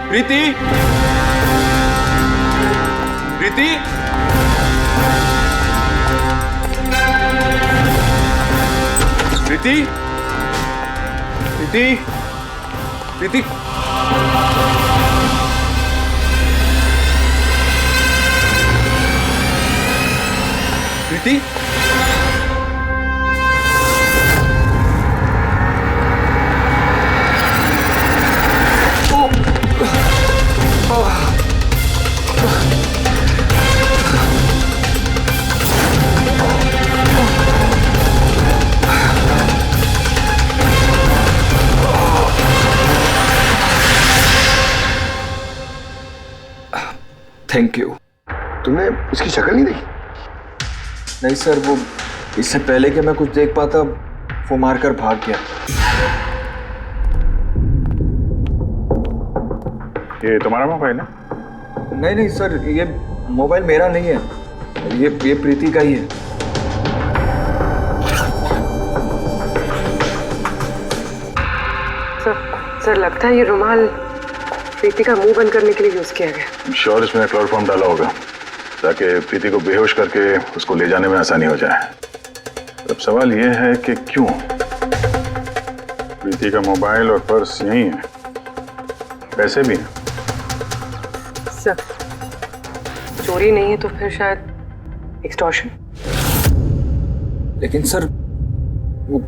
Preeti, Preeti, Preeti, Preeti, Preeti, Preeti, thank you. तुमने इसकी शक्ल नहीं देखी? नहीं सर, वो इससे पहले कि मैं कुछ देख पाता वो मारकर भाग गया। ये तुम्हारा मोबाइल है? नहीं नहीं सर, ये मोबाइल मेरा नहीं है, ये प्रीति का ही है। सर लगता है ये रुमाल प्रीति का मुंह बंद करने के लिए यूज किया गया। श्योर इसमें क्लोरोफॉर्म डाला होगा ताकि प्रीति को बेहोश करके उसको ले जाने में आसानी हो जाए। अब सवाल ये है कि क्यों? प्रीति का मोबाइल और पर्स यही है, पैसे भी हैं। सर चोरी नहीं है तो फिर शायद एक्सटॉर्शन। लेकिन सर वो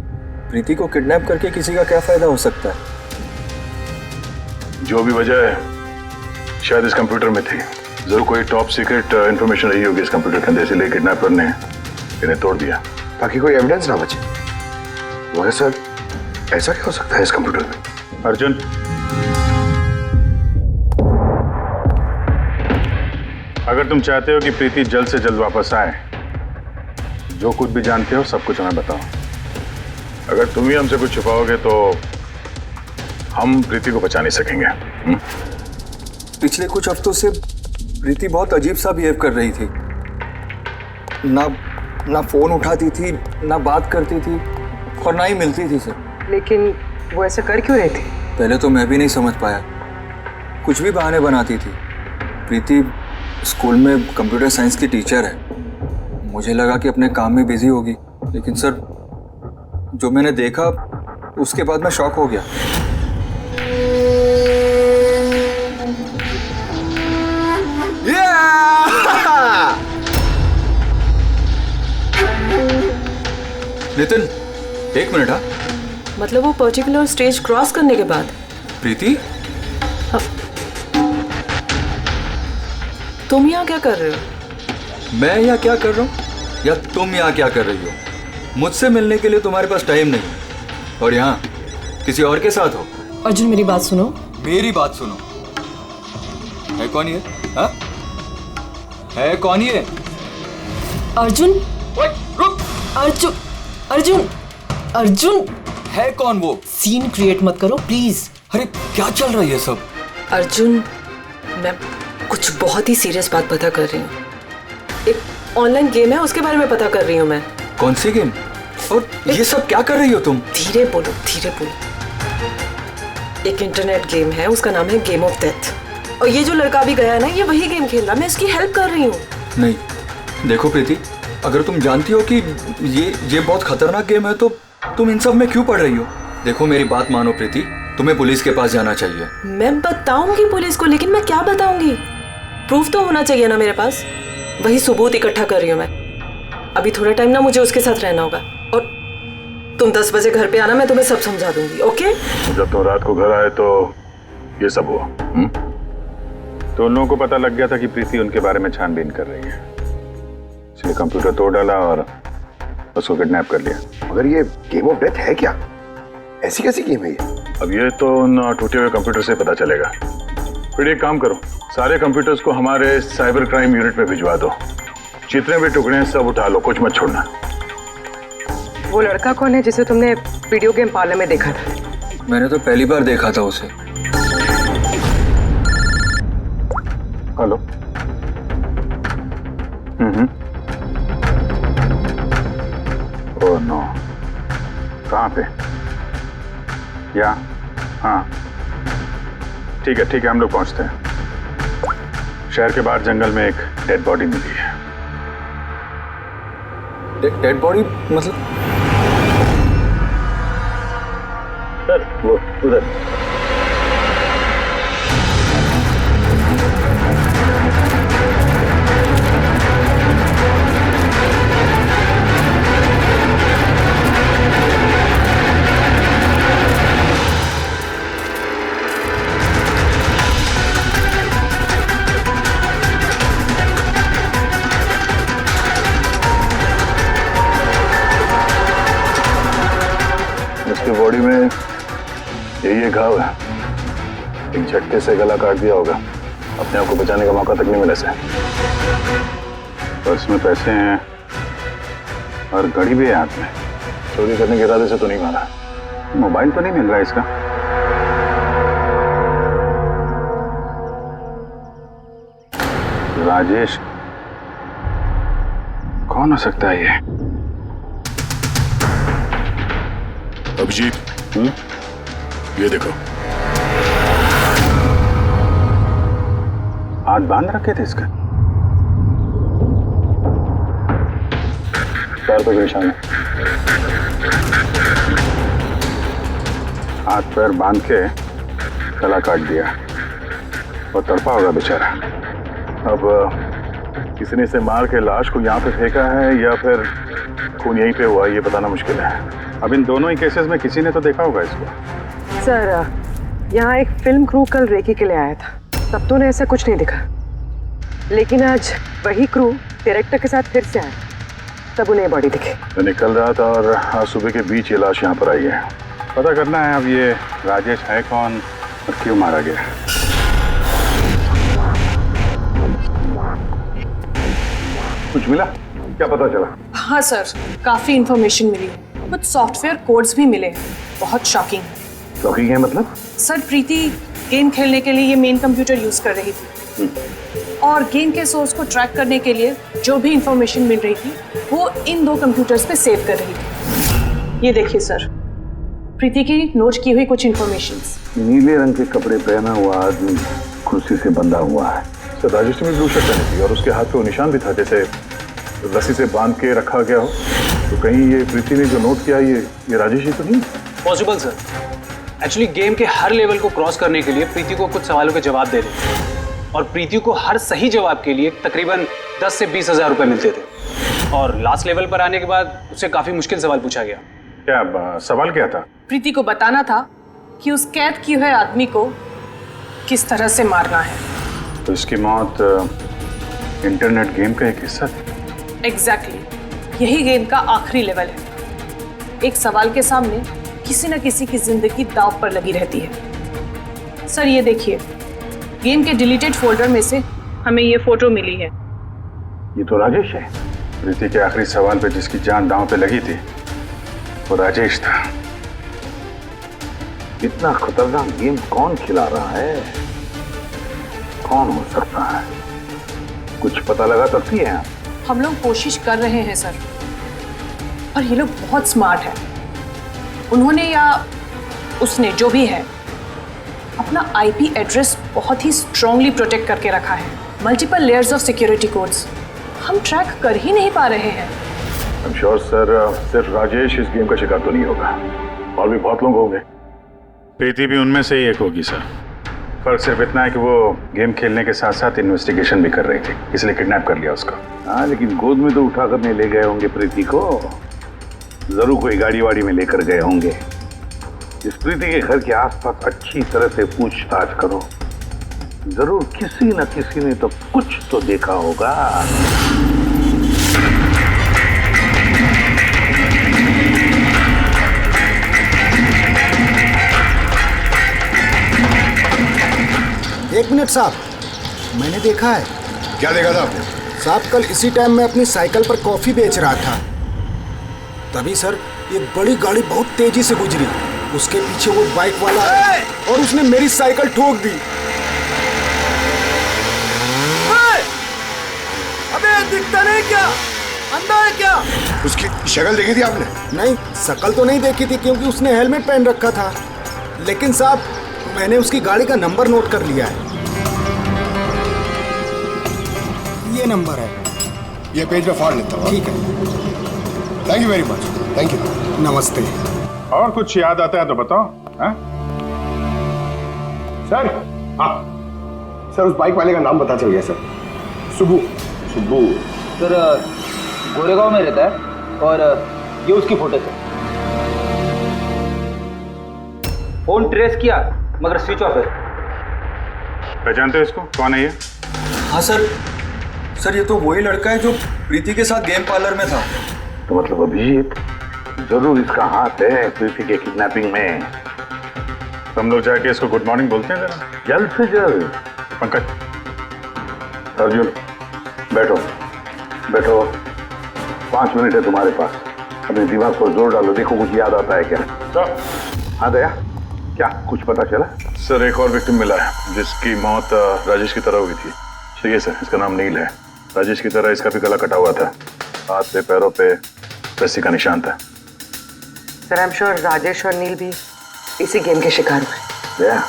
प्रीति को किडनैप करके किसी का क्या फायदा हो सकता है? जो भी वजह है शायद इस कंप्यूटर में थी। जरूर कोई टॉप सीक्रेट इंफॉर्मेशन रही होगी इस कंप्यूटर के अंदर, इसलिए किडनैपर ने इन्हें तोड़ दिया ताकि कोई एविडेंस ना बचे। मगर सर ऐसा क्या हो सकता है इस कंप्यूटर में? अर्जुन, अगर तुम चाहते हो कि प्रीति जल्द से जल्द वापस आए, जो कुछ भी जानते हो सब कुछ हमें बताओ। अगर तुम ही हमसे कुछ छुपाओगे तो हम प्रीति को बचा नहीं सकेंगे। पिछले कुछ हफ्तों से प्रीति बहुत अजीब सा बिहेव कर रही थी। ना फोन उठाती थी, ना बात करती थी और ना ही मिलती थी सर। लेकिन वो ऐसा कर क्यों रही थी? पहले तो मैं भी नहीं समझ पाया, कुछ भी बहाने बनाती थी। प्रीति स्कूल में कंप्यूटर साइंस की टीचर है, मुझे लगा कि अपने काम में बिजी होगी, लेकिन सर जो मैंने देखा उसके बाद मैं शॉक हो गया। नितिन, एक मिनट। हाँ, मतलब वो पर्टिकुलर स्टेज क्रॉस करने के बाद? प्रीति, तुम यहाँ क्या कर रहे हो? मैं यहाँ क्या कर रहा हूँ या तुम यहाँ क्या कर रही हो? मुझसे मिलने के लिए तुम्हारे पास टाइम नहीं और यहाँ किसी और के साथ हो। अर्जुन मेरी बात सुनो। मेरी बात सुनो। है कौन ये? हाँ? है कौन ये? अर्जुन, रुक। अर्जुन, अर्जुन, अर्जुन, है कौन वो? सीन क्रिएट मत करो प्लीज। अरे क्या चल रहा है ये सब? अर्जुन, मैं कुछ बहुत ही सीरियस बात पता कर रही हूँ। एक ऑनलाइन गेम है, उसके बारे में पता कर रही हूँ मैं। कौन सी गेम? और ये सब क्या कर रही हो तुम? धीरे बोलो, धीरे बोलो। एक इंटरनेट गेम है, उसका नाम है गेम ऑफ डेथ। और ये जो लड़का भी गया है ना, ये वही गेम खेल रहा है, मैं इसकी हेल्प कर रही हूँ। नहीं, देखो प्रीति, अगर तुम जानती हो कि ये बहुत खतरनाक गेम है तो तुम इन सब में क्यों पड़ रही हो? देखो मेरी बात मानो प्रीति, तुम्हें पुलिस के पास जाना चाहिए। मैं बताऊंगी पुलिस को, लेकिन मैं क्या बताऊंगी? प्रूफ तो होना चाहिए ना मेरे पास। वही सबूत इकट्ठा कर रही हूँ मैं। अभी थोड़ा टाइम ना मुझे उसके साथ रहना होगा और तुम 10 बजे घर पे आना, मैं तुम्हें सब समझा दूंगी। ओके? जब तुम रात को घर आए तो ये सब हुआ। तो उन लोगों को पता लग गया था कि प्रीति उनके बारे में छानबीन कर रही है, इसलिए कंप्यूटर तोड़ डाला और उसको किडनैप कर लिया। मगर ये गेम ऑफ डेथ है क्या? ऐसी कैसी गेम है ये? अब ये तो उन टूटे हुए कंप्यूटर से पता चलेगा। फिर एक काम करो, सारे कंप्यूटर्स को हमारे साइबर क्राइम यूनिट में भिजवा दो। जितने भी टुकड़े हैं सब उठा लो, कुछ मत छोड़ना। वो लड़का कौन है जिसे तुमने वीडियो गेम पार्लर में देखा था? मैंने तो पहली बार देखा था उसे। हेलो। ओह नो, कहाँ पे? या हाँ, ठीक है, हम लोग पहुंचते हैं। शहर के बाहर जंगल में एक डेड बॉडी मिली है। डेड बॉडी मतलब? सर वो उधर। इसकी बॉडी में ये घाव है, एक झटके से गला काट दिया होगा। अपने आप को बचाने का मौका तक नहीं मिला इसे। पर्स में पैसे हैं और घड़ी भी है हाथ में। चोरी करने के इरादे से तो नहीं मारा। मोबाइल तो नहीं मिल रहा है इसका। राजेश कौन हो सकता है ये? अभिजीत, ये देखो। हाथ बांध रखे थे इसका। पैर पे निशान है। हाथ पैर बांध के गला काट दिया और तड़पा होगा बेचारा। अब किसी ने इसे मार के लाश को यहाँ पे फेंका है या फिर खून यहीं पे हुआ, ये बताना मुश्किल है। अब इन दोनों ही केसेस में किसी ने तो देखा होगा इसको। सर, यहाँ एक फिल्म क्रू कल रेकी के लिए आया था, तब तो उन्हें ऐसा कुछ नहीं दिखा। लेकिन आज वही क्रू डायरेक्टर के साथ फिर से आया, तब उन्हें बॉडी दिखी। मैं निकल रहा था और आज सुबह के बीच ये लाश यहाँ पर आई है। पता करना है अब ये राजेश है कौन और क्यों मारा गया। कुछ मिला? क्या पता चला? हाँ सर, काफी इंफॉर्मेशन मिली है। कुछ सॉफ्टवेयर कोड्स भी मिले। बहुत शॉकिंग। शॉकिंग है मतलब? सर, प्रीति गेम खेलने के लिए ये मेन कंप्यूटर यूज कर रही थी और गेम के सोर्स को ट्रैक करने के लिए जो भी इंफॉर्मेशन मिल रही थी वो इन दो कंप्यूटर्स पे सेव कर रही थी। ये देखिए सर, प्रीति की नोट की हुई कुछ इंफॉर्मेशंस। नीले रंग के कपड़े पहना हुआ आदमी कुर्सी से बंधा हुआ है। सर, राजेश में ब्लू शर्ट पहनी थी और उसके हाथ पे वो निशान भी था जैसे रस्सी से बांध के रखा गया हो। तो कहीं ये प्रीति ने जो नोट किया ये राजेश ही तो नहीं? Possible sir. एक्चुअली गेम के हर लेवल को क्रॉस करने के लिए प्रीति को कुछ सवालों के जवाब देने और प्रीति को हर सही जवाब के लिए तकरीबन 10 से 20 हज़ार रुपये मिलते थे। और लास्ट लेवल पर आने के बाद उससे काफ़ी मुश्किल सवाल पूछा गया। क्या सवाल क्या था? प्रीति को बताना था कि उस कैद किए हुए आदमी को किस तरह से मारना है। तो इसकी मौत इंटरनेट गेम का एक हिस्सा थी। एग्जैक्टली, यही गेम का आखिरी लेवल है। एक सवाल के सामने किसी न किसी की जिंदगी दांव पर लगी रहती है। सर, ये देखिए, गेम के डिलीटेड फोल्डर में से हमें ये फोटो मिली है। ये तो राजेश है। प्रीति के आखिरी सवाल पे जिसकी जान दांव पे लगी थी वो राजेश था। इतना खतरनाक गेम कौन खिला रहा है? कौन हो सकता है? कुछ पता लगा सकती है आप? हम लोग कोशिश कर रहे हैं सर, और ये लोग बहुत स्मार्ट है। उन्होंने या उसने जो भी है अपना आईपी एड्रेस बहुत ही स्ट्रांगली प्रोटेक्ट करके रखा है। Multiple layers of security codes हम ट्रैक कर ही नहीं पा रहे हैं। I'm sure, सर, सिर्फ राजेश इस गेम का शिकार तो नहीं होगा, और भी बहुत लोग होंगे। प्रीति भी उनमें से ही एक होगी सर। फर्क सिर्फ इतना है कि वो गेम खेलने के साथ साथ इन्वेस्टिगेशन भी कर रही थी, इसलिए किडनैप कर लिया उसको। हाँ, लेकिन गोद में तो उठा कर नहीं ले गए होंगे प्रीति को। जरूर कोई गाड़ी वाड़ी में लेकर गए होंगे। इस प्रीति के घर के आसपास अच्छी तरह से पूछताछ करो। जरूर किसी न किसी ने तो कुछ तो देखा होगा। एक मिनट साहब, मैंने देखा है। क्या देखा था आपने? साहब, कल इसी टाइम मैं अपनी साइकिल पर कॉफी बेच रहा था, तभी सर एक बड़ी गाड़ी बहुत तेजी से गुजरी। उसके पीछे वो बाइक वाला है और उसने मेरी साइकिल ठोक दी। अबे दिखता नहीं क्या? अंधा है क्या? उसकी शक्ल देखी थी आपने? नहीं, शक्ल तो नहीं देखी थी क्योंकि उसने हेलमेट पहन रखा था। लेकिन साहब मैंने उसकी गाड़ी का नंबर नोट कर लिया है। ये नंबर है। ये पेज में फाड़ लेता हूँ। ठीक है, thank you very much. Thank you. नमस्ते। और कुछ याद आता है तो बताओ। हाँ? सर, हाँ सर, उस बाइक वाले का नाम पता चल गया सर। सुबू। सुबू सर गोरेगांव में रहता है और ये उसकी फोटो है। फोन ट्रेस किया मगर स्विच ऑफ है। पहचानते हो इसको? कौन है ये? हाँ सर, ये तो वही लड़का है जो प्रीति के साथ गेम पार्लर में था। तो मतलब अभिजीत जरूर इसका हाथ है प्रीति के किडनैपिंग में। तुम लोग जाके इसको गुड मॉर्निंग बोलते हैं जरा। जल्द से जल्द। पंकज। अर्जुन बैठो बैठो, 5 मिनट है तुम्हारे पास। अपने दिमाग पर जोर डालो, देखो कुछ याद आता है क्या। हाँ दया, क्या कुछ पता चला? सर एक और विक्टिम मिला है जिसकी मौत राजेश की तरह हुई थी। ठीक है सर, इसका नाम नील है। राजेश की तरह इसका भी गला कटा हुआ था, हाथ पे पैरों पे रस्सी का निशान था। Sir I am sure Rajesh और नील भी इसी गेम के शिकार हुए। दया,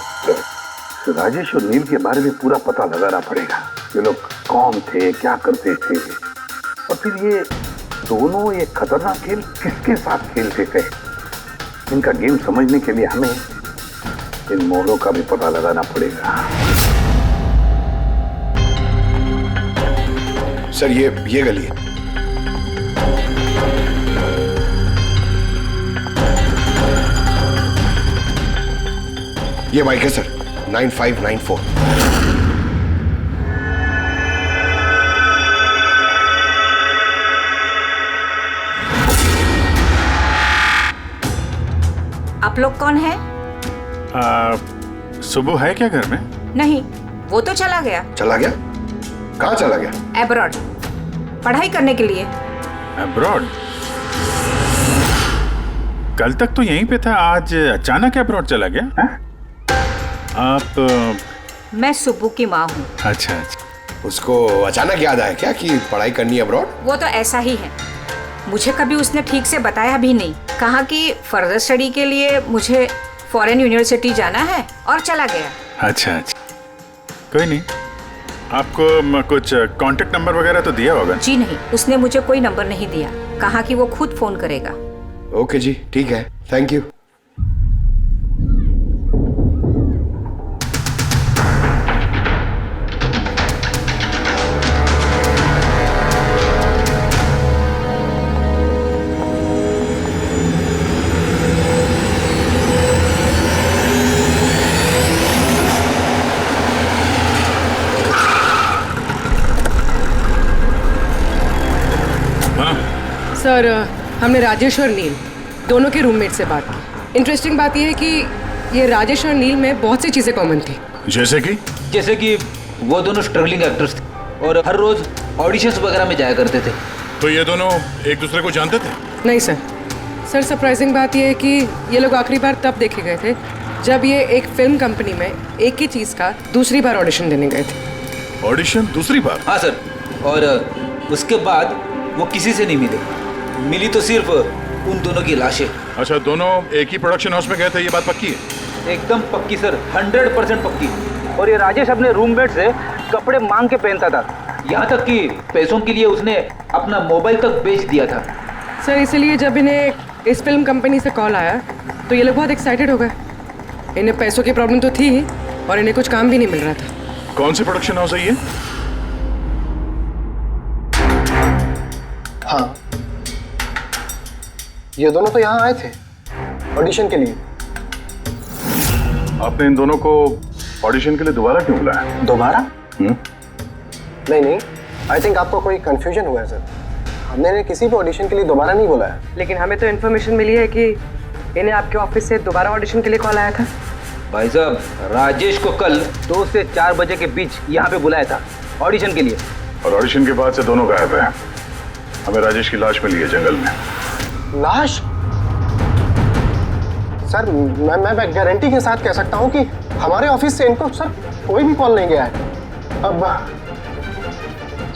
तो राजेश और नील के बारे में पूरा पता लगाना पड़ेगा। ये लोग कौन थे, क्या करते थे, और फिर ये दोनों ये खतरनाक खेल किसके साथ खेलते थे। इनका गेम समझने के लिए हमें इन मोड़ों का भी पता लगाना पड़ेगा। सर, ये गली है। ये बाइक है सर, 9594। आप लोग कौन हैं? सुबह है क्या घर में? नहीं, वो तो चला गया। चला गया? कहाँ चला गया? एब्रॉड, पढ़ाई करने के लिए। अब्रॉड? कल तक तो यहीं पे था, आज अचानक अब्रॉड चला गया? है? आप मैं सुब्बू की माँ हूँ। अच्छा। उसको अचानक याद आया क्या कि पढ़ाई करनी है अब्रॉड? वो तो ऐसा ही है, मुझे कभी उसने ठीक से बताया भी नहीं। कहा कि फर्दर स्टडी के लिए मुझे फॉरेन यूनिवर्सिटी जाना है और चला गया। अच्छा, कोई नहीं। आपको कुछ कांटेक्ट नंबर वगैरह तो दिया होगा? जी नहीं, उसने मुझे कोई नंबर नहीं दिया। कहा कि वो खुद फोन करेगा। ओके जी, ठीक है, थैंक यू। सर हमने राजेश और नील दोनों के रूममेट से बात की। इंटरेस्टिंग बात यह है कि ये राजेश और नील में बहुत सी चीज़ें कॉमन थी। जैसे कि वो दोनों स्ट्रगलिंग एक्टर्स थे और हर रोज ऑडिशंस वगैरह में जाया करते थे। तो ये दोनों एक दूसरे को जानते थे? नहीं सर, सरप्राइजिंग बात यह है कि ये लोग आखिरी बार तब देखे गए थे जब ये एक फिल्म कंपनी में एक ही चीज़ का दूसरी बार ऑडिशन देने गए थे। ऑडिशन दूसरी बार? हाँ सर, और उसके बाद वो किसी से नहीं मिले। मिली तो सिर्फ उन दोनों की लाशें। अच्छा, दोनों एक ही प्रोडक्शन हाउस में गए थे, ये बात पक्की है? एकदम पक्की सर, 100% पक्की। और ये राजेश अपने रूममेट से कपड़े मांग के पहनता था, यहाँ तक कि पैसों के लिए उसने अपना मोबाइल तक बेच दिया था। सर इसलिए जब इन्हें इस फिल्म कंपनी से कॉल आया तो ये लोग बहुत एक्साइटेड हो गए। इन्हें पैसों की प्रॉब्लम तो थी ही और इन्हें कुछ काम भी नहीं मिल रहा था। कौन सी प्रोडक्शन हाउस है ये? हाँ, ये दोनों तो यहाँ आए थे ऑडिशन के लिए। आपने इन दोनों को ऑडिशन के लिए दोबारा क्यों बुलाया? दोबारा? नहीं, आई थिंक आपको कोई कंफ्यूजन हुआ है सर। हमने इन्हें किसी भी ऑडिशन के लिए दोबारा नहीं बुलाया। लेकिन हमें तो इन्फॉर्मेशन मिली है कि इन्हें आपके ऑफिस से दोबारा ऑडिशन के लिए कॉल आया था। भाई साहब, राजेश को कल 2 से 4 बजे के बीच यहाँ पे बुलाया था ऑडिशन के लिए। और ऑडिशन के बाद से दोनों गायब हैं। हमें राजेश की लाश मिली है जंगल में। लाश? सर मैं गारंटी के साथ कह सकता हूँ कि हमारे ऑफिस से इनको सर कोई भी कॉल नहीं गया है। अब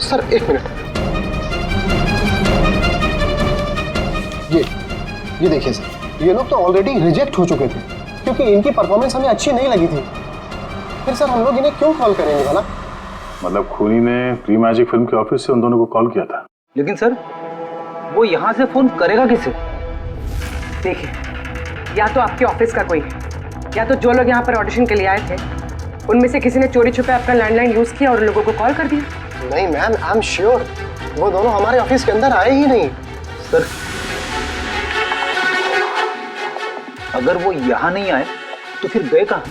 सर 1 मिनट, ये देखिए सर, ये लोग तो ऑलरेडी रिजेक्ट हो चुके थे। क्योंकि इनकी परफॉर्मेंस हमें अच्छी नहीं लगी थी। फिर सर हम लोग इन्हें क्यों कॉल करेंगे भला? मतलब खूनी ने प्री मैजिक फिल्म के ऑफिस से उन दोनों को कॉल किया था। लेकिन सर वो यहाँ से फोन करेगा किसे? देखिए, या तो आपके ऑफिस का कोई है, या तो जो लोग यहाँ पर ऑडिशन के लिए आए थे उनमें से किसी ने चोरी छुपे अपना लैंडलाइन यूज किया और लोगों को कॉल कर दिया। नहीं मैम, आई एम श्योर वो दोनों हमारे ऑफिस के अंदर आए ही नहीं। सर अगर वो यहाँ नहीं आए तो फिर गए कहाँ?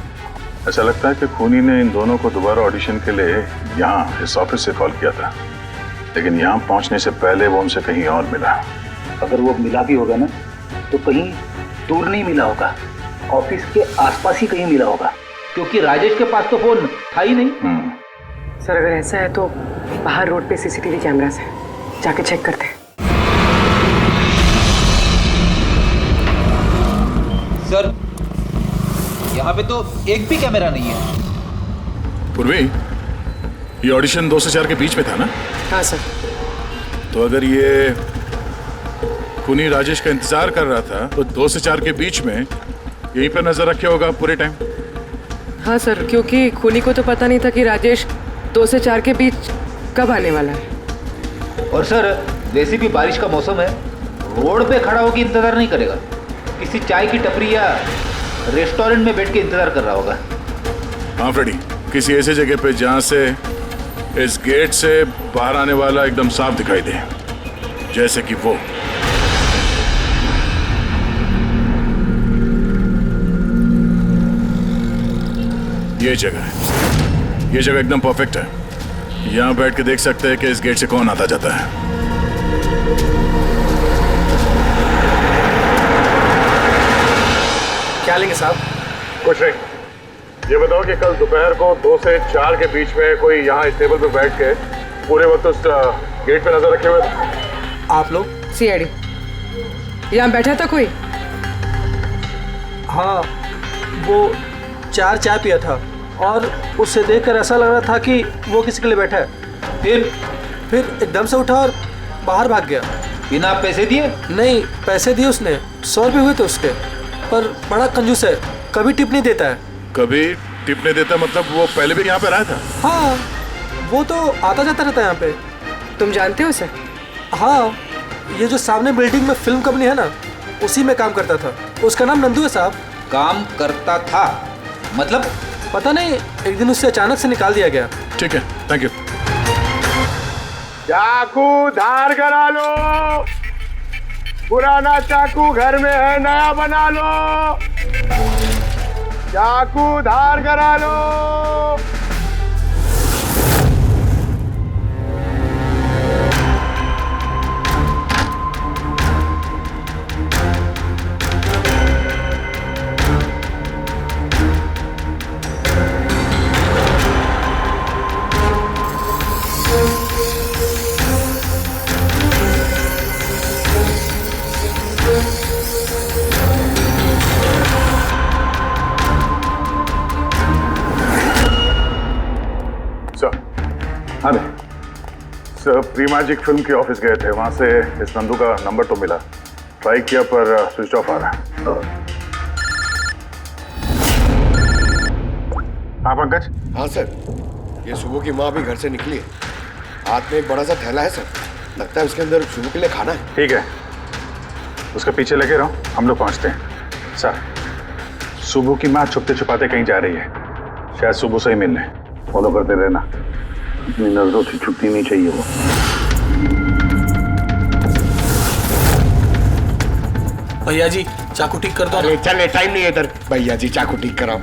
ऐसा लगता है कि खूनी ने इन दोनों को दोबारा ऑडिशन के लिए यहाँ इस ऑफिस से कॉल किया था, लेकिन यहाँ पहुँचने से पहले वो उनसे कहीं और मिला। अगर वो मिला भी होगा ना तो कहीं दूर नहीं मिला होगा, ऑफिस के आसपास ही कहीं मिला होगा, क्योंकि राजेश के पास तो फोन था ही नहीं। सर अगर ऐसा है तो बाहर रोड पे सीसीटीवी कैमरास है, जाके चेक करते हैं। सर यहाँ पे तो एक भी कैमरा नहीं है। पूर्वी, ये ऑडिशन 2 से 4 के बीच में था ना? हाँ सर। तो अगर ये खूनी राजेश का इंतजार कर रहा था तो 2 से 4 के बीच में यहीं पर नजर रखे होगा पूरे टाइम। हाँ सर, क्योंकि खूनी को तो पता नहीं था कि राजेश 2 से 4 के बीच कब आने वाला है। और सर वैसे भी बारिश का मौसम है, रोड पे खड़ा होकर इंतजार नहीं करेगा, किसी चाय की टपरी या रेस्टोरेंट में बैठ के इंतजार कर रहा होगा। हाँ फ्रेडी, किसी ऐसे जगह पे जहाँ से इस गेट से बाहर आने वाला एकदम साफ दिखाई दे, जैसे कि वो। ये जगह है, ये जगह एकदम परफेक्ट है। यहाँ बैठ के देख सकते हैं कि इस गेट से कौन आता जाता है। क्या लेंगे साहब? कुछ नहीं, ये बताओ कि कल दोपहर को 2 से 4 के बीच में कोई यहाँ इस टेबल पे बैठ के पूरे वक्त उस गेट पे नजर रखे हुए थे? आप लोग? सीआईडी यहाँ बैठा था कोई? हाँ, वो 4 चाय पिया था और उससे देखकर ऐसा लग रहा था कि वो किसी के लिए बैठा है। फिर एकदम से उठा और बाहर भाग गया। बिना पैसे दिए? नहीं, पैसे दिए उसने, 100 रुपये हुए थे उसके, पर बड़ा कंजूस है, कभी टिप नहीं देता है। कभी टिप नहीं देता मतलब वो पहले भी यहाँ पे रहा था? हाँ, वो तो आता जाता रहता है यहाँ पे। तुम जानते हो उसे? हाँ, ये जो सामने बिल्डिंग में फिल्म कंपनी है ना, उसी में काम करता था। उसका नाम नंदू है साहब। काम करता था मतलब? पता नहीं, एक दिन उससे अचानक से निकाल दिया गया। ठीक है, थैंक यू। चाकू धार करा लो, पुराना चाकू घर में है, नया बना लो। चाकू धार करा लो। हाँ सर, प्री मैजिक फिल्म के ऑफिस गए थे, वहां से इस नंदू का नंबर तो मिला, ट्राई किया पर स्विच ऑफ आ रहा है। हाँ पंकज? हाँ सर, ये सुबह की माँ भी घर से निकली है, हाथ में एक बड़ा सा थैला है सर, लगता है उसके अंदर सुबह के लिए खाना है। ठीक है, उसके पीछे लगे रहो, हम लोग पहुंचते हैं। सर, सुबह की माँ छुपते छुपाते कहीं जा रही है, शायद सुबह से ही मिलने। फॉलो करते रहना, अपनी नजरों से छुट्टी नहीं चाहिए वो। भैया जी चाकू ठीक कर दो। अरे चल, टाइम नहीं है इधर। भैया जी चाकू ठीक कराओ।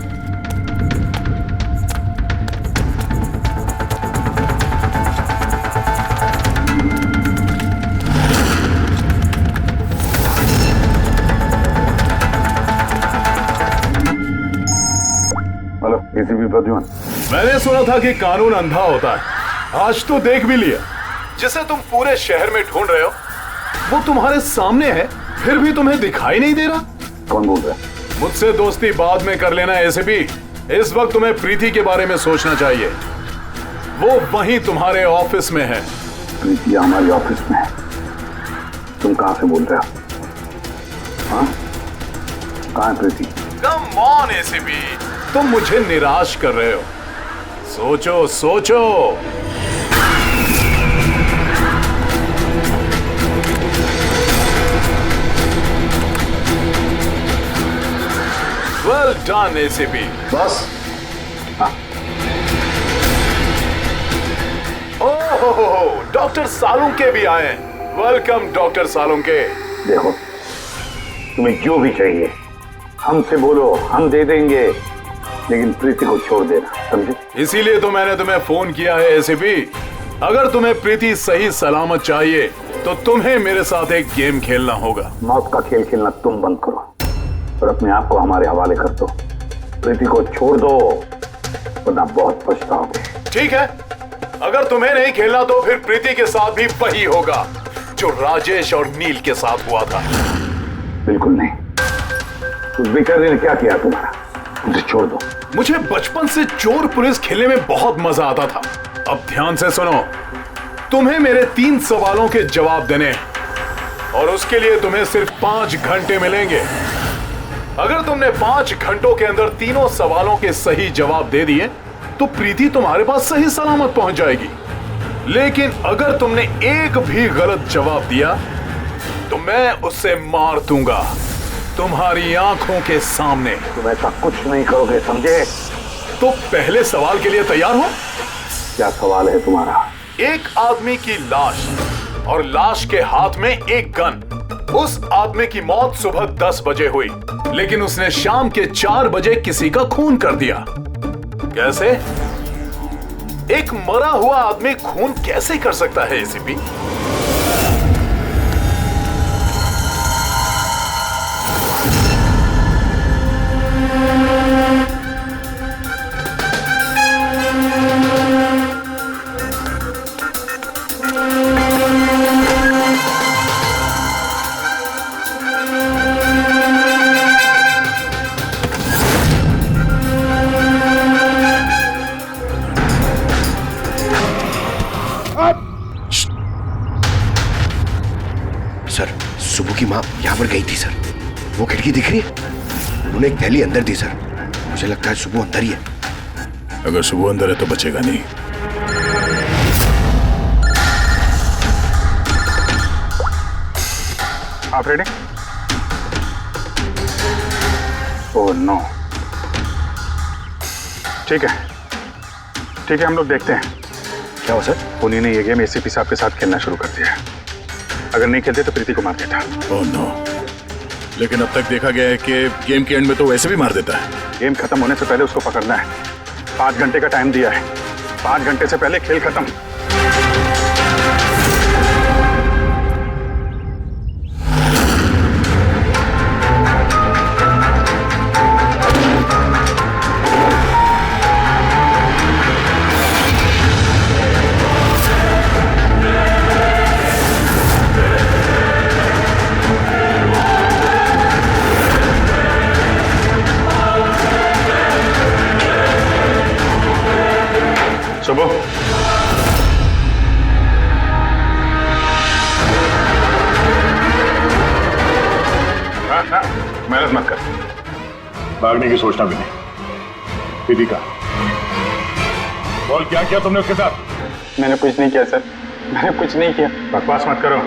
एसीपी प्रद्युमन, मैंने सुना था कि कानून अंधा होता है, आज तो देख भी लिया। जिसे तुम पूरे शहर में ढूंढ रहे हो वो तुम्हारे सामने है, फिर भी तुम्हें दिखाई नहीं दे रहा। कौन बोल रहा है? मुझसे दोस्ती बाद में कर लेना एसीपी, इस वक्त तुम्हें प्रीति के बारे में सोचना चाहिए। वो वहीं तुम्हारे ऑफिस में है। प्रीति हमारे ऑफिस में है? तुम कहां से बोल रहे हो? हाँ, कहां है प्रीति? कम ऑन एसीपी, तुम मुझे निराश कर रहे हो। सोचो सोचो। Well done ACP. बस ओहो, डॉक्टर सालुंके भी आए हैं। Welcome doctor Salunke. देखो, तुम्हें जो भी चाहिए हमसे बोलो, हम दे देंगे, लेकिन प्रीति को छोड़ देना, समझे? इसीलिए तो मैंने तुम्हें फोन किया है एसीपी। अगर तुम्हें प्रीति सही सलामत चाहिए तो तुम्हें मेरे साथ एक गेम खेलना होगा। मौत का खेल खेलना तुम बंद करो और अपने आप को हमारे हवाले कर दो। प्रीति को छोड़ दो वरना बहुत पछताओगे। ठीक है, अगर तुम्हें नहीं खेलना तो फिर प्रीति के साथ भी वही होगा जो राजेश और नील के साथ हुआ था। बिल्कुल नहीं। उस बेचारे ने क्या किया तुम्हारा? उसे छोड़ दो। मुझे बचपन से चोर पुलिस खेलने में बहुत मजा आता था। अब ध्यान से सुनो, तुम्हें मेरे 3 सवालों के जवाब देने और उसके लिए तुम्हें सिर्फ 5 घंटे मिलेंगे। अगर तुमने 5 घंटों के अंदर तीनों सवालों के सही जवाब दे दिए तो प्रीति तुम्हारे पास सही सलामत पहुंच जाएगी। लेकिन अगर तुमने एक भी गलत जवाब दिया तो मैं उसे मार दूंगा तुम्हारी आंखों के सामने। तुम ऐसा कुछ नहीं करोगे, समझे? तो पहले सवाल के लिए तैयार हो? क्या सवाल है तुम्हारा? एक आदमी की लाश और लाश के हाथ में एक गन। उस आदमी की मौत सुबह 10 बजे हुई, लेकिन उसने शाम के 4 बजे किसी का खून कर दिया। कैसे? एक मरा हुआ आदमी खून कैसे कर सकता है एसीपी? सर, सुबह की माँ यहाँ पर गई थी सर। वो खिड़की दिख रही है? उन्होंने एक थैली अंदर दी सर। मुझे लगता है सुबह अंदर ही है। अगर सुबह अंदर है तो बचेगा नहीं। आप रेडी? Oh no. ठीक है, ठीक है, हम लोग देखते हैं। क्या हुआ सर? उन्हीं ने ये गेम एसीपी साहब के साथ खेलना शुरू कर दिया है। अगर नहीं खेलते तो प्रीति को मार देता। Oh no. लेकिन अब तक देखा गया है कि गेम के एंड में तो वैसे भी मार देता है। गेम खत्म होने से पहले उसको पकड़ना है। 5 घंटे का टाइम दिया है। 5 घंटे से पहले खेल खत्म। सुबह मेहनत मत कर। भागने की सोचना भी नहीं। प्रीति का बोल, क्या किया तुमने उसके साथ? मैंने कुछ नहीं किया सर, मैंने कुछ नहीं किया। बकवास मत करो।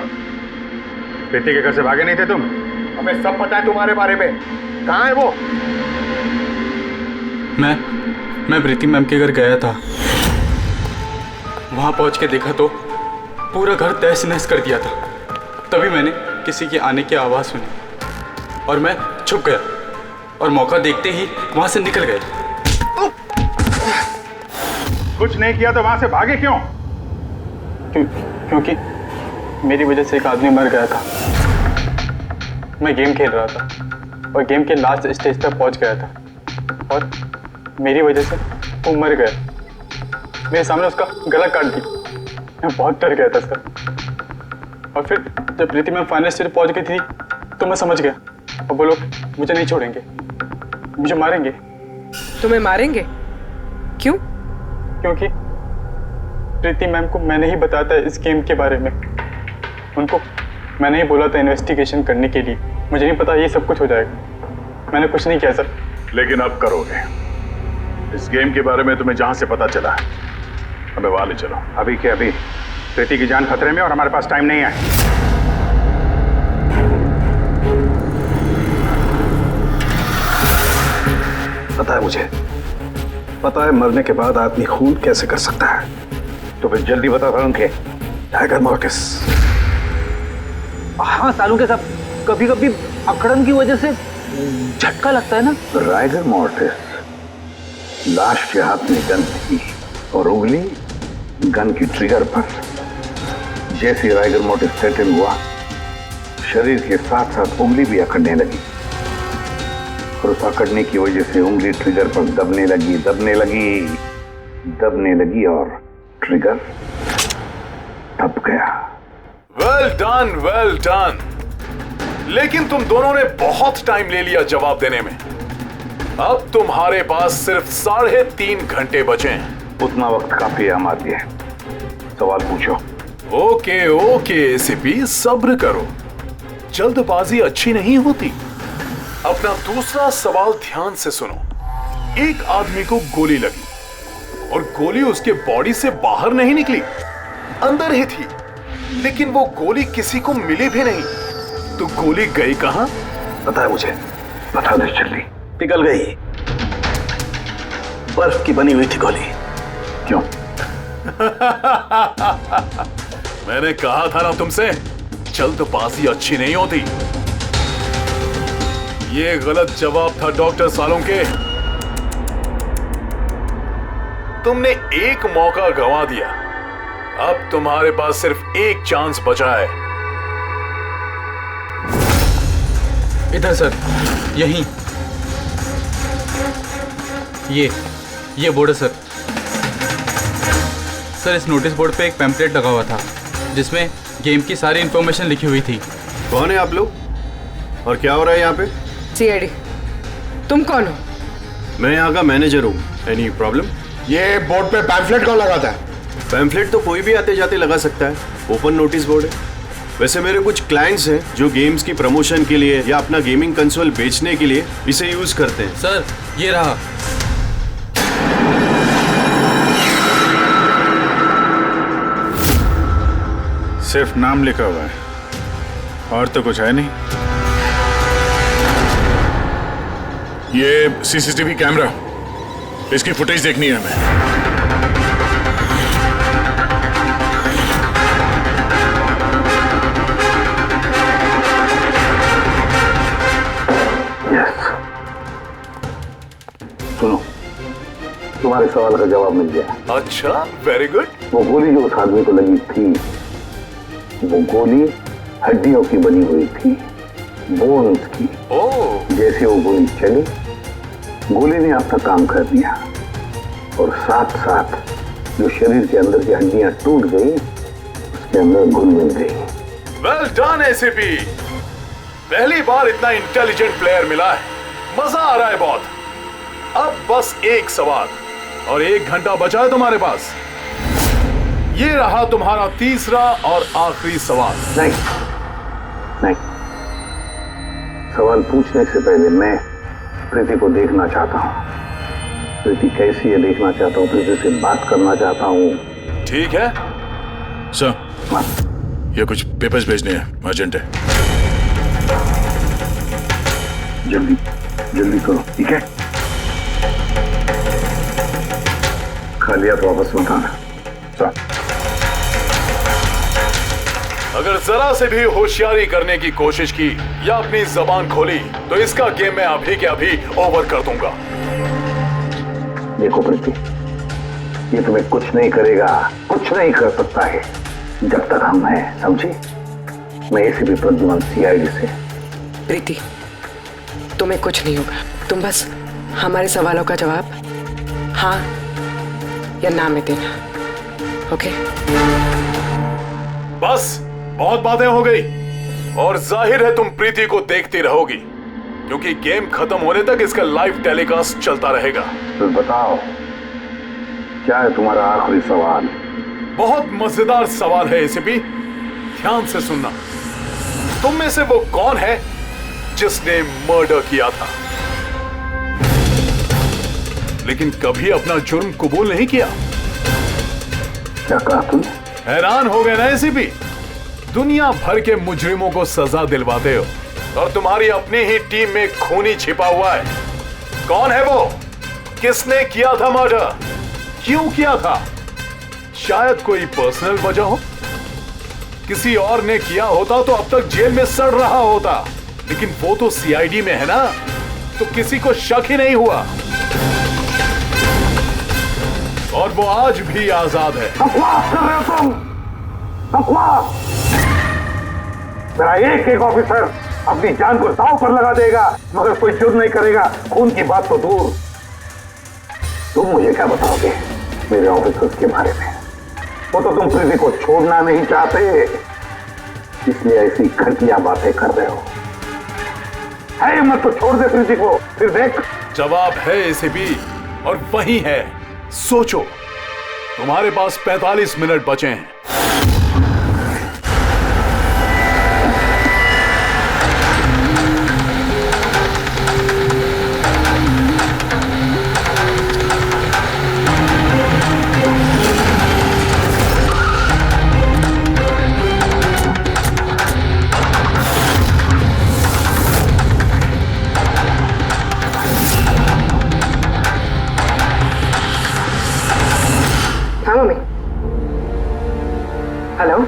प्रीति के घर से भागे नहीं थे तुम? हमें सब पता है तुम्हारे बारे में। कहाँ है वो? मैं प्रीति मैम के घर गया था। वहां पहुंच के देखा तो पूरा घर तहस नहस कर दिया था। तभी मैंने किसी के आने की आवाज़ सुनी और मैं छुप गया और मौका देखते ही वहां से निकल गया। कुछ नहीं किया तो वहां से भागे क्यों? क्योंकि मेरी वजह से एक आदमी मर गया था। मैं गेम खेल रहा था और गेम के लास्ट स्टेज तक पहुंच गया था और मेरी वजह से वो मर गया। मेरे सामने उसका गला काट दी। मैं बहुत डर गया था सर। और फिर जब प्रीति मैम फाइनल स्टेज पहुंच गई थी तो मैं समझ गया और वो लोग मुझे नहीं छोड़ेंगे, मुझे मारेंगे। तुम्हें मारेंगे? क्यों? क्योंकि प्रीति मैम को मैंने ही बताया था इस गेम के बारे में। उनको मैंने ही बोला था इन्वेस्टिगेशन करने के लिए। मुझे नहीं पता ये सब कुछ हो जाएगा। मैंने कुछ नहीं किया सर। लेकिन अब करोगे। इस गेम के बारे में तुम्हें जहां से पता चला हमें वहां ले चलो। अभी के अभी प्रीति की जान खतरे में और हमारे पास टाइम नहीं है। पता है मुझे, पता है मरने के बाद आदमी खून कैसे कर सकता है। तो फिर जल्दी बता था उनके। Tiger mortis. हाँ सालू के साहब, कभी कभी अकड़न की वजह से झटका लगता है ना। राइगर मॉर्टिस लाश के हाथ में गन थी और उंगली गन की ट्रिगर पर। जैसे राइगर मॉर्टिस सेटल हुआ, शरीर के साथ साथ उंगली भी अकड़ने लगी और उस अकड़ने की वजह से उंगली ट्रिगर पर दबने लगी और ट्रिगर दब गया। Well done. लेकिन तुम दोनों ने बहुत टाइम ले लिया जवाब देने में। अब तुम्हारे पास सिर्फ 3.5 घंटे बचे हैं। उतना वक्त काफी है हमारे लिए। सवाल पूछो। ओके एसीपी, सब्र करो, जल्दबाजी अच्छी नहीं होती। अपना दूसरा सवाल ध्यान से सुनो। एक आदमी को गोली लगी और गोली उसके बॉडी से बाहर नहीं निकली, अंदर ही थी। लेकिन वो गोली किसी को मिली भी नहीं, तो गोली गई कहां? पता है मुझे, बता दे जल्दी। पिघल गई। बर्फ की बनी हुई थी गोली। क्यों? मैंने कहा था ना तुमसे, जल्दबाजी अच्छी नहीं होती। ये गलत जवाब था डॉक्टर सालुंके। तुमने एक मौका गंवा दिया। अब तुम्हारे पास सिर्फ एक चांस बचा है। इधर सर, यहीं। ये बोर्ड है सर। सर, इस नोटिस बोर्ड पे एक पैम्पलेट लगा हुआ था जिसमें गेम की सारी इंफॉर्मेशन लिखी हुई थी। कौन है आप लोग और क्या हो रहा है यहाँ पे? सीआईडी। तुम कौन हो? मैं यहाँ का मैनेजर हूँ। Any problem? ये बोर्ड पे पैम्फलेट कौन लगाता है? पैम्फलेट तो कोई भी आते जाते लगा सकता है। ओपन नोटिस बोर्ड है। वैसे मेरे कुछ क्लाइंट्स हैं जो गेम्स की प्रमोशन के लिए या अपना गेमिंग कंसोल बेचने के लिए इसे यूज करते हैं। सर, ये रहा। सिर्फ नाम लिखा हुआ है और तो कुछ है नहीं। ये सीसीटीवी कैमरा, इसकी फुटेज देखनी है हमें। सुनो, तुम्हारे सवाल का जवाब मिल गया। अच्छा, वेरी गुड। वो गोली जो उस आदमी को लगी थी, वो गोली हड्डियों की बनी हुई थी, बोन्स की। जैसे वो गोली चली, गोली ने अपना काम कर दिया और साथ साथ जो शरीर के अंदर की हड्डियां टूट गई, उसके अंदर घुल मिल गई। वेल डन एसीपी, पहली बार इतना इंटेलिजेंट प्लेयर मिला है। मजा आ रहा है बहुत। अब बस एक सवाल और 1 घंटा बचा है तुम्हारे पास। ये रहा तुम्हारा तीसरा और आखिरी सवाल। नहीं, सवाल पूछने से पहले मैं प्रीति को देखना चाहता हूँ। प्रीति कैसी है देखना चाहता हूँ, प्रीति से बात करना चाहता हूँ। ठीक है सर, ये कुछ पेपर्स भेजने हैं, अर्जेंट है। जल्दी करो, ठीक है? खाली हाथ वापस मत आना। अगर जरा से भी होशियारी करने की कोशिश की या अपनी जबान खोली तो इसका गेम मैं अभी के अभी ओवर कर दूंगा। देखो प्रीति, ये तुम्हें कुछ नहीं करेगा, कुछ नहीं कर सकता है जब तक हम हैं, समझी? मैं एसीपी प्रद्युमन, सीआईडी से। प्रीति, तुम्हें कुछ नहीं होगा। तुम बस हमारे सवालों का जवाब हाँ या ना में देना, ओके? बस बहुत बातें हो गई और जाहिर है तुम प्रीति को देखती रहोगी क्योंकि गेम खत्म होने तक इसका लाइव टेलीकास्ट चलता रहेगा। तो बताओ, क्या है तुम्हारा आखिरी सवाल? बहुत मजेदार सवाल है एसीपी, ध्यान से सुनना। तुम में से वो कौन है जिसने मर्डर किया था? लेकिन कभी अपना जुर्म कबूल नहीं किया। क्या कहा तुमने? हैरान हो गए ना एसीपी? दुनिया भर के मुजरिमों को सजा दिलवाते हो और तुम्हारी अपनी ही टीम में खूनी छिपा हुआ है। कौन है वो? किसने किया था मर्डर? क्यों किया था? शायद कोई पर्सनल वजह हो। किसी और ने किया होता तो अब तक जेल में सड़ रहा होता, लेकिन वो तो सीआईडी में है ना, तो किसी को शक ही नहीं हुआ और वो आज भी आजाद है। बकवास कर रहे हो तुम, बकवास। मेरा एक एक ऑफिसर अपनी जान को दांव पर लगा देगा मगर कोई जुर्म नहीं करेगा। खून की बात तो दूर, तुम मुझे क्या बताओगे मेरे ऑफिसर्स के बारे में? वो तो तुम प्रीति को छोड़ना नहीं चाहते, इसलिए ऐसी घटिया बातें कर रहे हो। है मत तो छोड़ दे प्रीति को, फिर देख। जवाब है एसीपी और वही है। सोचो, तुम्हारे पास 45 मिनट बचे हैं। हेलो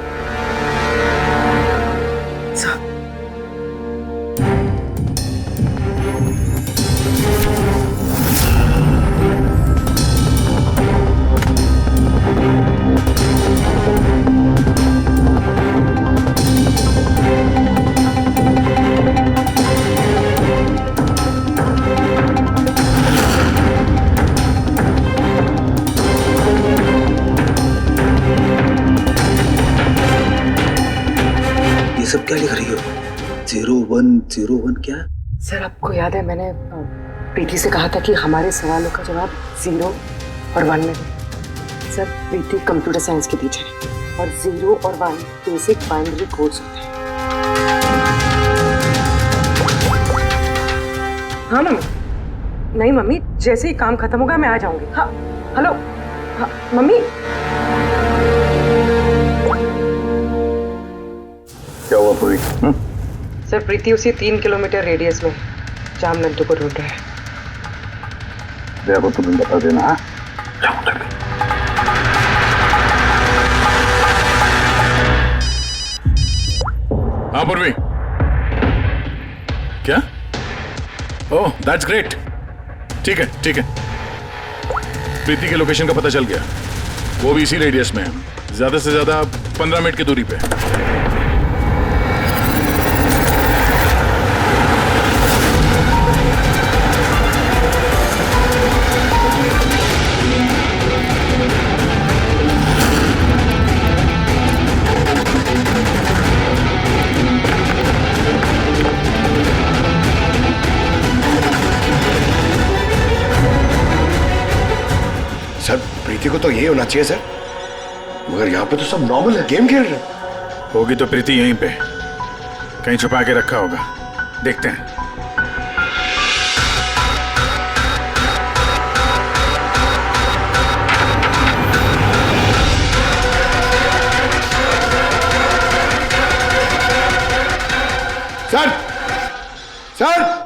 सब क्या लिख रही हो? 0101 क्या? सर आपको याद है मैंने प्रीति से कहा था कि हमारे सवालों का जवाब 0 और 1 में दे। सर प्रीति कंप्यूटर साइंस की टीचर है और 0 और 1 बेसिक बाइनरी कोड्स होते हैं। हाँ मम्मी। नहीं मम्मी, जैसे ही काम खत्म होगा मैं आ जाऊंगी। हाँ हेलो। हाँ मम्मी। क्या हुआ प्रीति? सर प्रीति उसी 3 किलोमीटर रेडियस में जाम नंदू को ढूंढ रहा है। देखो तुम्हें बता देना। हाँ हाँ पूर्वी, क्या? Oh that's great. ठीक है ठीक है, प्रीति के लोकेशन का पता चल गया। वो भी इसी रेडियस में है, ज्यादा से ज्यादा 15 मिनट की दूरी पे। सर प्रीति को तो यही होना चाहिए सर, मगर यहाँ पे तो सब नॉर्मल है, गेम खेल रहे। होगी तो प्रीति यहीं पे कहीं छुपा के रखा होगा, देखते हैं। सर सर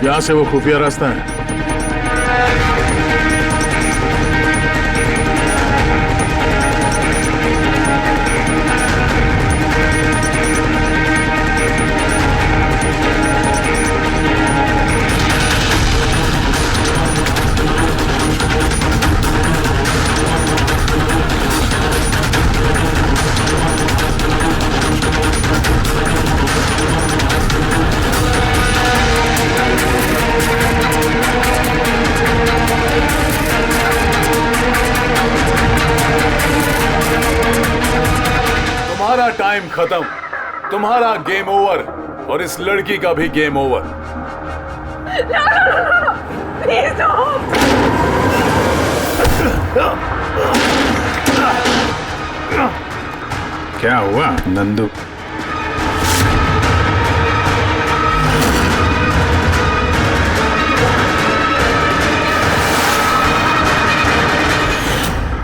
यहाँ से वो खुफिया रास्ता है। तुम्हारा टाइम खत्म, तुम्हारा गेम ओवर और इस लड़की का भी गेम ओवर। प्लीज क्या हुआ नंदू?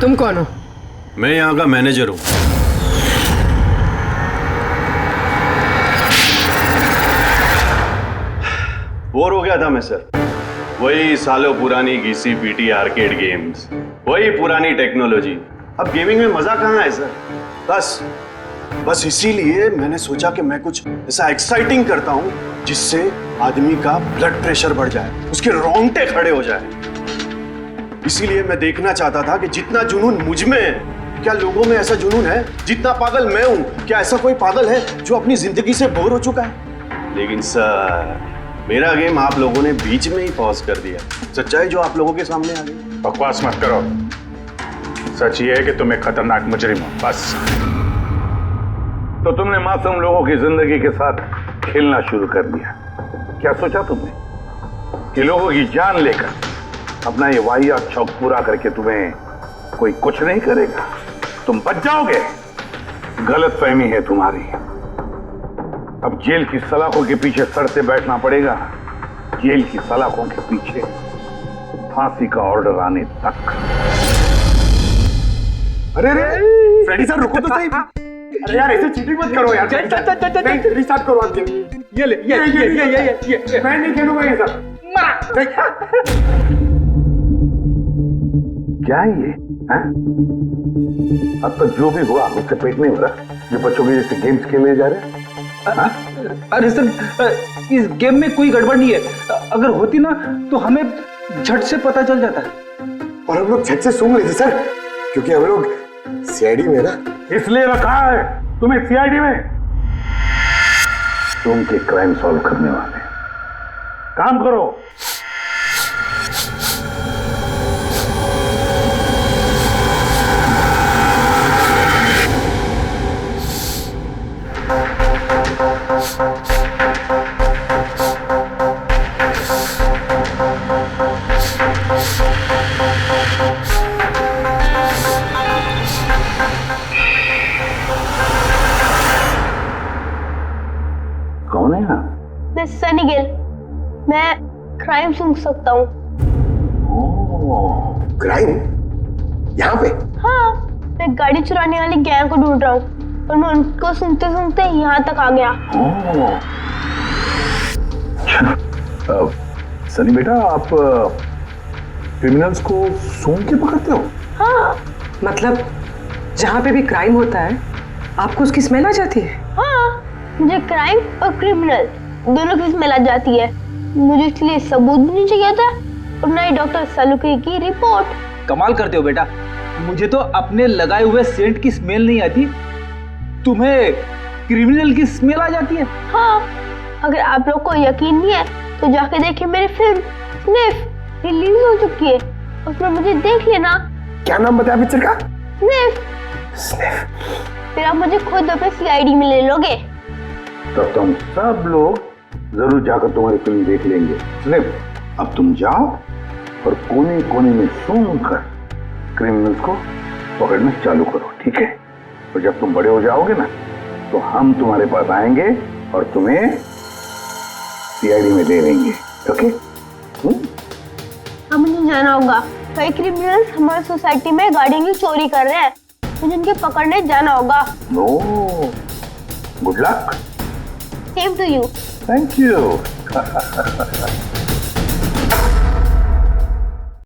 तुम कौन हो? मैं यहाँ का मैनेजर हूँ। बोर हो गया था मैं सर। वही सालों पुरानी घिसी पीटी आर्केड गेम्स, वही पुरानी टेक्नोलॉजी। अब गेमिंग में मजा कहाँ है सर? बस इसीलिए मैंने सोचा कि मैं कुछ ऐसा एक्साइटिंग करता हूँ जिससे आदमी का ब्लड प्रेशर बढ़ जाए, उसके रोंगटे खड़े हो जाए। इसीलिए मैं देखना चाहता था कि जितना जुनून मुझ में है, क्या लोगों में ऐसा जुनून है? जितना पागल मैं हूं, क्या ऐसा कोई पागल है जो अपनी जिंदगी से बोर हो चुका है? लेकिन सर, मेरा गेम आप लोगों ने बीच में ही पॉज कर दिया। सच्चाई जो आप लोगों के सामने आ गई। बकवास मत करो। सच ये है कि तुम एक खतरनाक मुजरिम हो, बस। तो तुमने मासूम लोगों की जिंदगी के साथ खेलना शुरू कर दिया। क्या सोचा तुमने कि लोगों की जान लेकर अपना ये वाहियात शौक पूरा करके तुम्हें कोई कुछ नहीं करेगा? तुम बच जाओगे। गलतफहमी है तुम्हारी। अब जेल की सलाखों के पीछे सड़ते बैठना पड़ेगा, जेल की सलाखों के पीछे फांसी का ऑर्डर आने तक। अरे फ्रेडी सर रुको तो सही। अरे यार ऐसे चीटिंग मत करो यार। रिस्टार्ट करो आप। ये ले ये मैं नहीं खेलूंगा ये सब। क्या है ये? अब तक जो भी हुआ उससे पेट नहीं भरा जो बच्चों के जैसे गेम्स खेले जा रहे हैं। अरे सर, इस गेम में कोई गड़बड़ नहीं है। अगर होती ना तो हमें झट से पता चल जाता है। और हम लोग झट से सूंघ लेते सर, क्योंकि हम लोग सीआईडी में ना। इसलिए रखा है तुम्हें सीआईडी में, तुम के क्राइम सॉल्व करने वाले। काम करो। कौन है आप? मैं सनी गिल। मैं क्राइम सूंघ सकता हूँ। क्राइम? यहाँ पे? हाँ, मैं गाड़ी चुराने वाली गैंग को ढूंढ रहा हूँ और मैं उनको सुनते सुनते यहाँ तक आ गया। सनी बेटा, आप क्रिमिनल्स को सूंघ के पकड़ते हो? हाँ। मतलब जहाँ पे भी क्राइम होता है आपको उसकी स्मेल आ जाती है? हाँ, मुझे क्राइम और क्रिमिनल दोनों की स्मेल आ जाती है। मुझे इसलिए सबूत भी नहीं चाहिए था और ना ही डॉक्टर सलूकी की रिपोर्ट। कमाल करते हो बेटा, मुझे तो अपने लगाए हुए सेंट की स्मेल नहीं आती, तुम्हें क्रिमिनल की स्मेल आ जाती है। हाँ, अगर आप लोग को यकीन नहीं है तो जाके देखिए मेरी फिल्म स्निफ रिलीज हो चुकी है, उसमें मुझे देख लेना। क्या नाम बताया पिक्चर का? स्निफ। फिर आप मुझे खुद अपने सीआईडी में ले लोगे। तब तुम सब लोग जरूर जाकर तुम्हारी फिल्म देख लेंगे। स्निफ, अब तुम जाओ और कोने कोने में सूंघ कर क्रिमिनल्स को पकड़ना चालू करो, ठीक है? और जब तुम बड़े हो जाओगे ना तो हम तुम्हारे पास आएंगे और तुम्हें सीआईडी में दे देंगे, ओके? अब मुझे जाना होगा। कई क्रिमिनल्स हमारी सोसाइटी में गाड़ियों की चोरी कर रहे हैं, मुझे उनके पकड़ने जाना होगा। No, good luck. Same to you. Thank you.